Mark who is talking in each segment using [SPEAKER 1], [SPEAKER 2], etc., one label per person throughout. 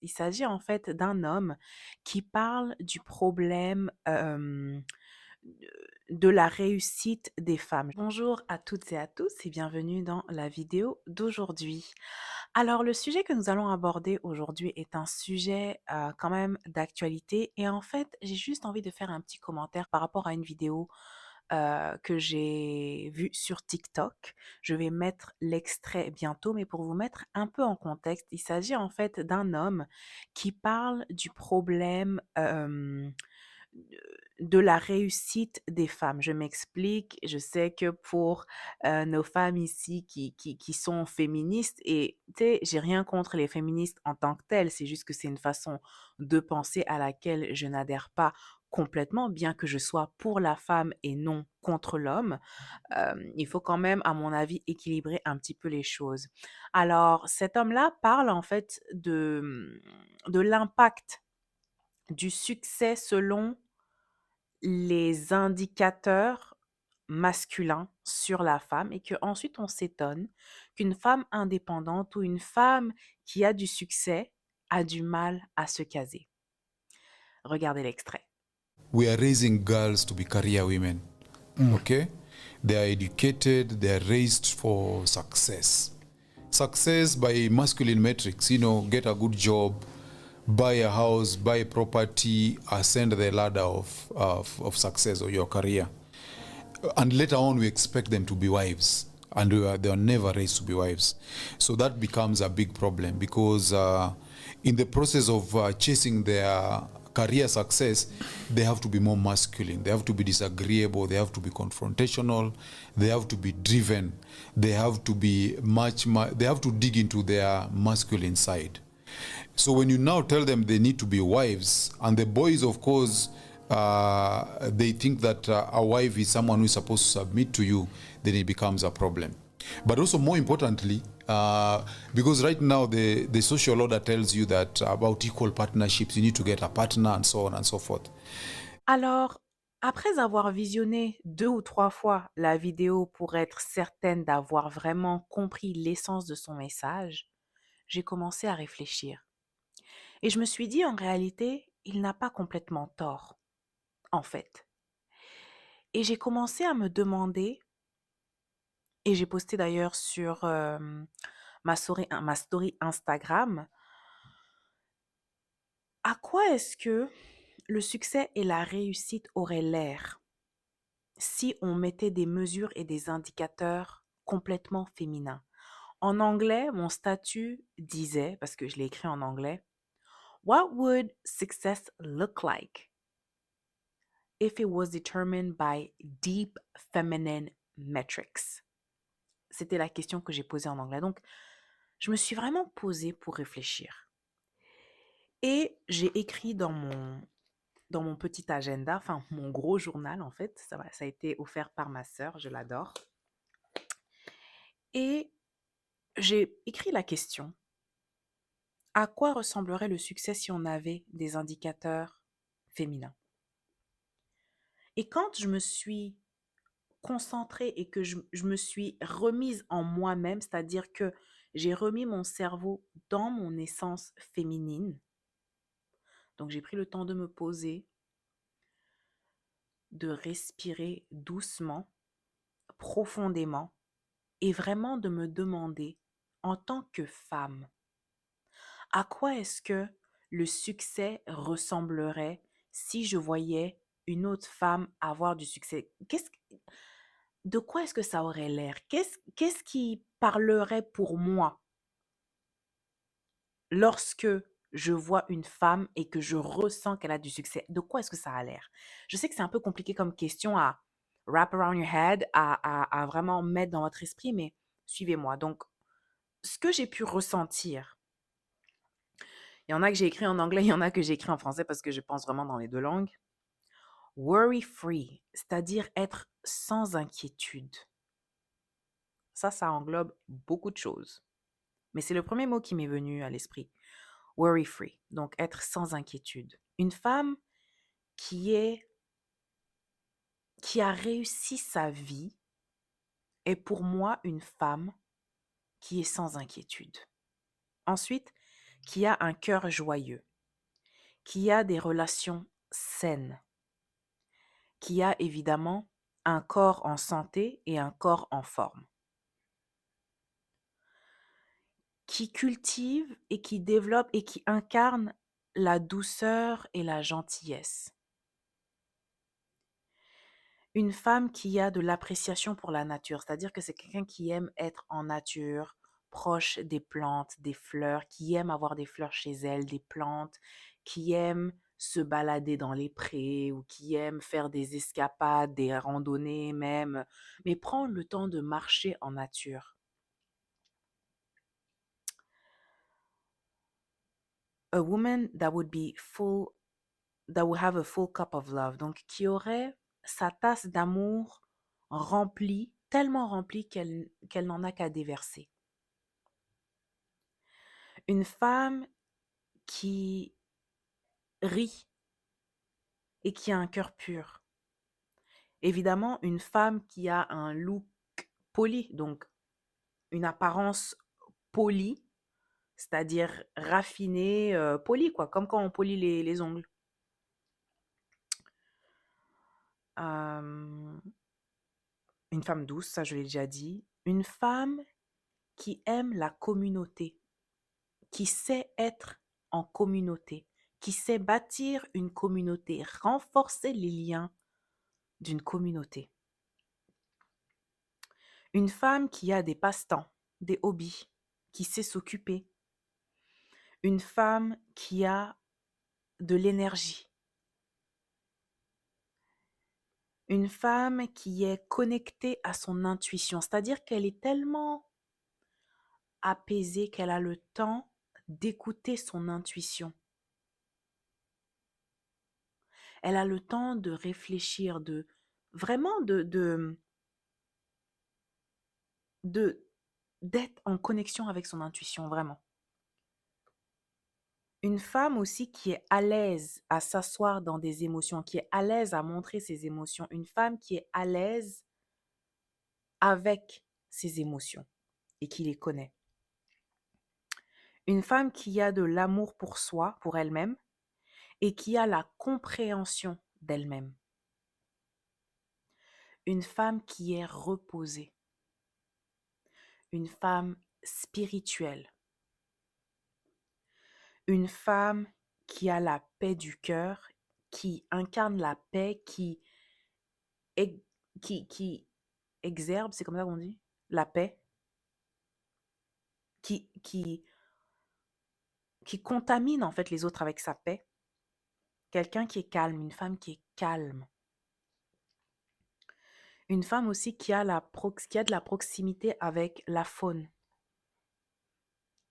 [SPEAKER 1] Il s'agit en fait d'un homme qui parle du problème de la réussite des femmes. Bonjour à toutes et à tous et bienvenue dans la vidéo d'aujourd'hui. Alors le sujet que nous allons aborder aujourd'hui est un sujet quand même d'actualité et en fait j'ai juste envie de faire un petit commentaire par rapport à une vidéo que j'ai vue sur TikTok. Je vais mettre l'extrait bientôt, mais pour vous mettre un peu en contexte, il s'agit en fait d'un homme qui parle du problème de la réussite des femmes. Je m'explique, je sais que pour nos femmes ici qui sont féministes, et tu sais, j'ai rien contre les féministes en tant que telles, c'est juste que c'est une façon de penser à laquelle je n'adhère pas complètement, bien que je sois pour la femme et non contre l'homme. Il faut quand même, à mon avis, équilibrer un petit peu les choses. Alors, cet homme-là parle en fait de l'impact du succès selon les indicateurs masculins sur la femme et que ensuite on s'étonne qu'une femme indépendante ou une femme qui a du succès a du mal à se caser. Regardez l'extrait.
[SPEAKER 2] We are raising girls to be career women. Okay? They are educated, they are raised for success. Success by masculine metrics, get a good job, buy a house, buy a property, ascend the ladder of success or your career. And later on, we expect them to be wives. And they are never raised to be wives. So that becomes a big problem because in the process of chasing their career success, they have to be more masculine. They have to be disagreeable. They have to be confrontational. They have to be driven. They have to be they have to dig into their masculine side. So when you now tell them they need to be wives, and the boys, of course, they think that a wife is someone who is supposed to submit to you, then it becomes a problem. But also more importantly, because right now the social order tells you that about equal partnerships, you need to get a partner and so on and so forth.
[SPEAKER 1] Alors, après avoir visionné 2 ou 3 fois la vidéo pour être certaine d'avoir vraiment compris l'essence de son message, j'ai commencé à réfléchir. Et je me suis dit, en réalité, il n'a pas complètement tort, en fait. Et j'ai commencé à me demander, et j'ai posté d'ailleurs sur ma story Instagram, à quoi est-ce que le succès et la réussite auraient l'air si on mettait des mesures et des indicateurs complètement féminins. En anglais, mon statut disait, parce que je l'ai écrit en anglais, What would success look like if it was determined by deep feminine metrics? C'était la question que j'ai posée en anglais. Donc, je me suis vraiment posée pour réfléchir. Et j'ai écrit dans mon petit agenda, enfin mon gros journal en fait, ça a été offert par ma sœur, je l'adore. Et j'ai écrit la question, à quoi ressemblerait le succès si on avait des indicateurs féminins? Et quand je me suis concentrée et que je me suis remise en moi-même, c'est-à-dire que j'ai remis mon cerveau dans mon essence féminine, donc j'ai pris le temps de me poser, de respirer doucement, profondément, et vraiment de me demander, en tant que femme, à quoi est-ce que le succès ressemblerait si je voyais une autre femme avoir du succès? De quoi est-ce que ça aurait l'air? Qu'est-ce qui parlerait pour moi lorsque je vois une femme et que je ressens qu'elle a du succès? De quoi est-ce que ça a l'air? Je sais que c'est un peu compliqué comme question à wrap around your head, à vraiment mettre dans votre esprit, mais suivez-moi. Donc, ce que j'ai pu ressentir, il y en a que j'ai écrit en anglais, il y en a que j'ai écrit en français parce que je pense vraiment dans les deux langues. Worry free, c'est-à-dire être sans inquiétude. Ça englobe beaucoup de choses. Mais c'est le premier mot qui m'est venu à l'esprit. Worry free, donc être sans inquiétude. Une femme qui est, qui a réussi sa vie est pour moi une femme qui est sans inquiétude. Ensuite, qui a un cœur joyeux, qui a des relations saines, qui a évidemment un corps en santé et un corps en forme, qui cultive et qui développe et qui incarne la douceur et la gentillesse. Une femme qui a de l'appréciation pour la nature, c'est-à-dire que c'est quelqu'un qui aime être en nature, proche des plantes, des fleurs, qui aime avoir des fleurs chez elle, des plantes, qui aime se balader dans les prés ou qui aime faire des escapades, des randonnées même, mais prendre le temps de marcher en nature. A woman that would be full, that would have a full cup of love, donc qui aurait sa tasse d'amour remplie, tellement remplie qu'elle n'en a qu'à déverser. Une femme qui rit et qui a un cœur pur. Évidemment, une femme qui a un look poli, donc une apparence polie, c'est-à-dire raffinée, polie, quoi, comme quand on polit les ongles. Euh, une femme douce, ça je l'ai déjà dit. Une femme qui aime la communauté, qui sait être en communauté, qui sait bâtir une communauté, renforcer les liens d'une communauté. Une femme qui a des passe-temps, des hobbies, qui sait s'occuper. Une femme qui a de l'énergie. Une femme qui est connectée à son intuition, c'est-à-dire qu'elle est tellement apaisée qu'elle a le temps d'écouter son intuition. Elle a le temps de réfléchir, de vraiment d'être en connexion avec son intuition, vraiment. Une femme aussi qui est à l'aise à s'asseoir dans des émotions, qui est à l'aise à montrer ses émotions. Une femme qui est à l'aise avec ses émotions et qui les connaît. Une femme qui a de l'amour pour soi, pour elle-même, et qui a la compréhension d'elle-même. Une femme qui est reposée. Une femme spirituelle. Une femme qui a la paix du cœur, qui incarne la paix, qui exerbe, c'est comme ça qu'on dit, la paix, qui, qui, qui contamine en fait les autres avec sa paix. Quelqu'un qui est calme, une femme qui est calme. Une femme aussi qui a de la proximité avec la faune,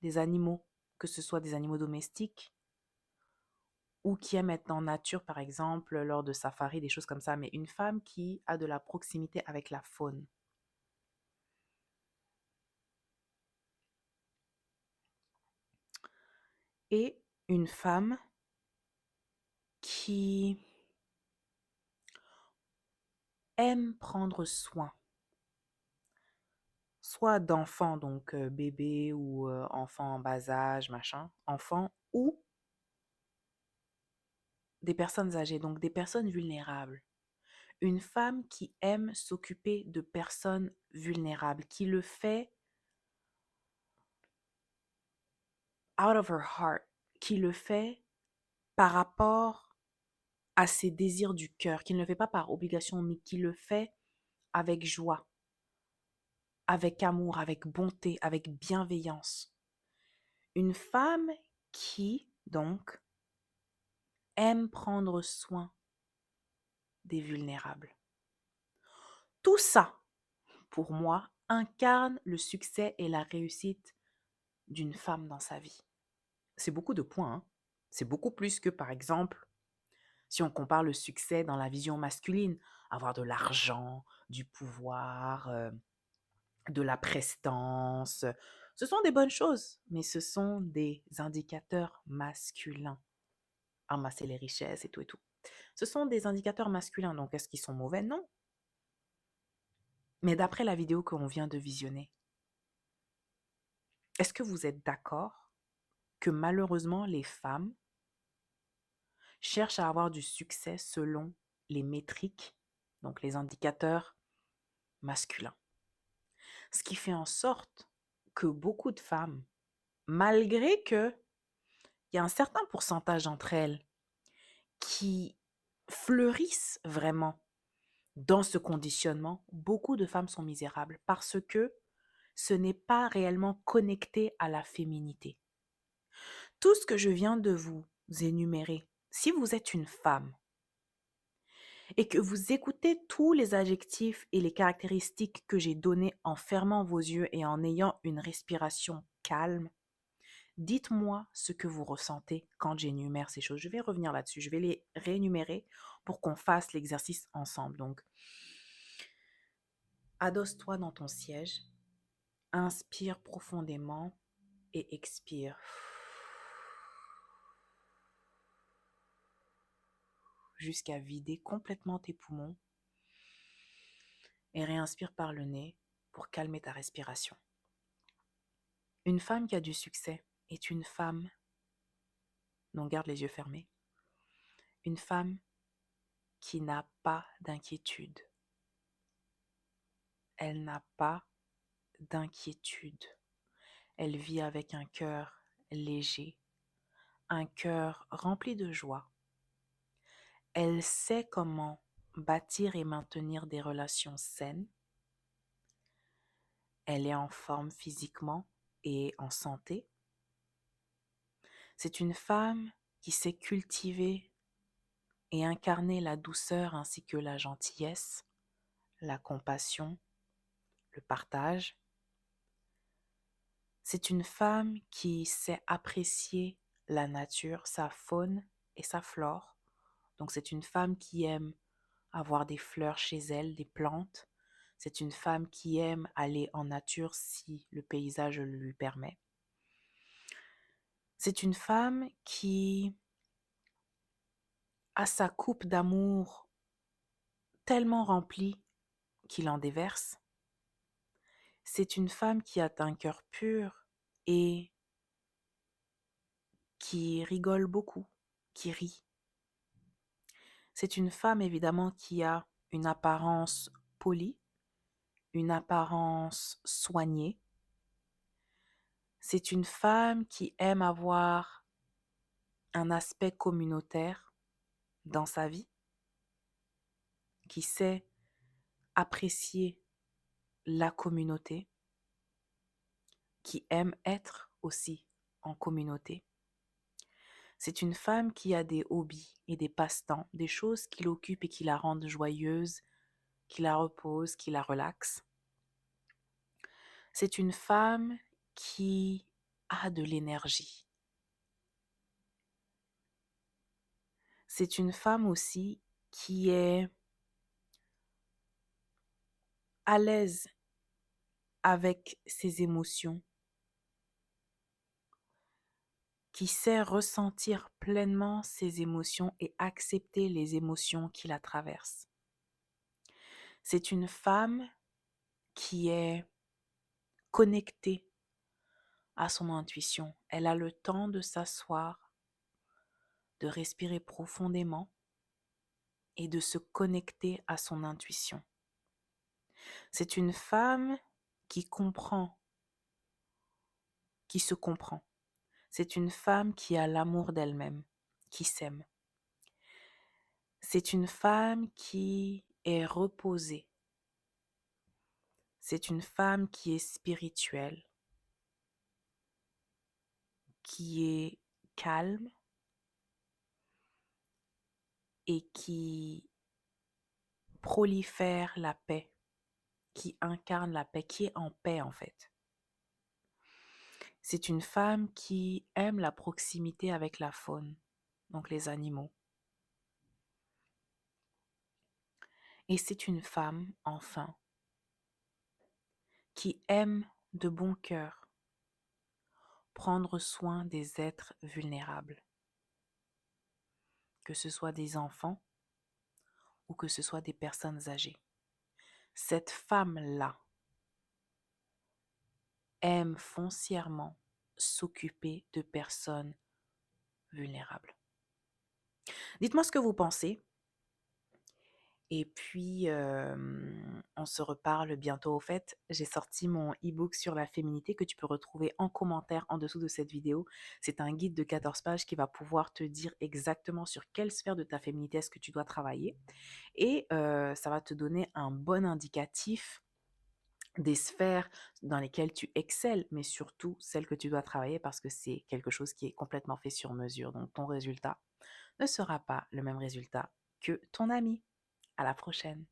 [SPEAKER 1] des animaux, que ce soit des animaux domestiques ou qui aime être en nature, par exemple, lors de safaris, des choses comme ça, mais une femme qui a de la proximité avec la faune. Et une femme qui aime prendre soin, soit d'enfants, donc bébés ou enfants en bas âge, machin, enfants, ou des personnes âgées, donc des personnes vulnérables. Une femme qui aime s'occuper de personnes vulnérables, qui le fait out of her heart, qui le fait par rapport à ses désirs du cœur, qui ne le fait pas par obligation, mais qui le fait avec joie, avec amour, avec bonté, avec bienveillance. Une femme qui, donc, aime prendre soin des vulnérables. Tout ça, pour moi, incarne le succès et la réussite d'une femme dans sa vie. C'est beaucoup de points, hein. C'est beaucoup plus que, par exemple, si on compare le succès dans la vision masculine, avoir de l'argent, du pouvoir, de la prestance. Ce sont des bonnes choses, mais ce sont des indicateurs masculins. Amasser les richesses et tout et tout. Ce sont des indicateurs masculins, donc est-ce qu'ils sont mauvais? Non. Mais d'après la vidéo qu'on vient de visionner, est-ce que vous êtes d'accord que malheureusement les femmes cherchent à avoir du succès selon les métriques, donc les indicateurs masculins. Ce qui fait en sorte que beaucoup de femmes, malgré que il y a un certain pourcentage d'entre elles qui fleurissent vraiment dans ce conditionnement, beaucoup de femmes sont misérables parce que ce n'est pas réellement connecté à la féminité. Tout ce que je viens de vous énumérer, si vous êtes une femme et que vous écoutez tous les adjectifs et les caractéristiques que j'ai donnés en fermant vos yeux et en ayant une respiration calme, dites-moi ce que vous ressentez quand j'énumère ces choses. Je vais revenir là-dessus, je vais les réénumérer pour qu'on fasse l'exercice ensemble. Donc, adosse-toi dans ton siège, inspire profondément et expire. Jusqu'à vider complètement tes poumons et réinspire par le nez pour calmer ta respiration. Une femme qui a du succès est une femme, non, garde les yeux fermés, une femme qui n'a pas d'inquiétude. Elle n'a pas d'inquiétude. Elle vit avec un cœur léger, un cœur rempli de joie. Elle sait comment bâtir et maintenir des relations saines. Elle est en forme physiquement et en santé. C'est une femme qui sait cultiver et incarner la douceur ainsi que la gentillesse, la compassion, le partage. C'est une femme qui sait apprécier la nature, sa faune et sa flore. Donc c'est une femme qui aime avoir des fleurs chez elle, des plantes. C'est une femme qui aime aller en nature si le paysage le lui permet. C'est une femme qui a sa coupe d'amour tellement remplie qu'il en déverse. C'est une femme qui a un cœur pur et qui rigole beaucoup, qui rit. C'est une femme évidemment qui a une apparence polie, une apparence soignée. C'est une femme qui aime avoir un aspect communautaire dans sa vie, qui sait apprécier la communauté, qui aime être aussi en communauté. C'est une femme qui a des hobbies et des passe-temps, des choses qui l'occupent et qui la rendent joyeuse, qui la reposent, qui la relaxent. C'est une femme qui a de l'énergie. C'est une femme aussi qui est à l'aise avec ses émotions, qui sait ressentir pleinement ses émotions et accepter les émotions qui la traversent. C'est une femme qui est connectée à son intuition. Elle a le temps de s'asseoir, de respirer profondément et de se connecter à son intuition. C'est une femme qui comprend, qui se comprend. C'est une femme qui a l'amour d'elle-même, qui s'aime. C'est une femme qui est reposée. C'est une femme qui est spirituelle, qui est calme et qui prolifère la paix, qui incarne la paix, qui est en paix en fait. C'est une femme qui aime la proximité avec la faune, donc les animaux. Et c'est une femme, enfin, qui aime de bon cœur prendre soin des êtres vulnérables, que ce soit des enfants ou que ce soit des personnes âgées. Cette femme-là aime foncièrement s'occuper de personnes vulnérables. Dites-moi ce que vous pensez. Et puis, on se reparle bientôt. Au fait, j'ai sorti mon e-book sur la féminité que tu peux retrouver en commentaire en dessous de cette vidéo. C'est un guide de 14 pages qui va pouvoir te dire exactement sur quelle sphère de ta féminité est-ce que tu dois travailler. Et ça va te donner un bon indicatif des sphères dans lesquelles tu excelles, mais surtout celles que tu dois travailler parce que c'est quelque chose qui est complètement fait sur mesure. Donc ton résultat ne sera pas le même résultat que ton ami. À la prochaine.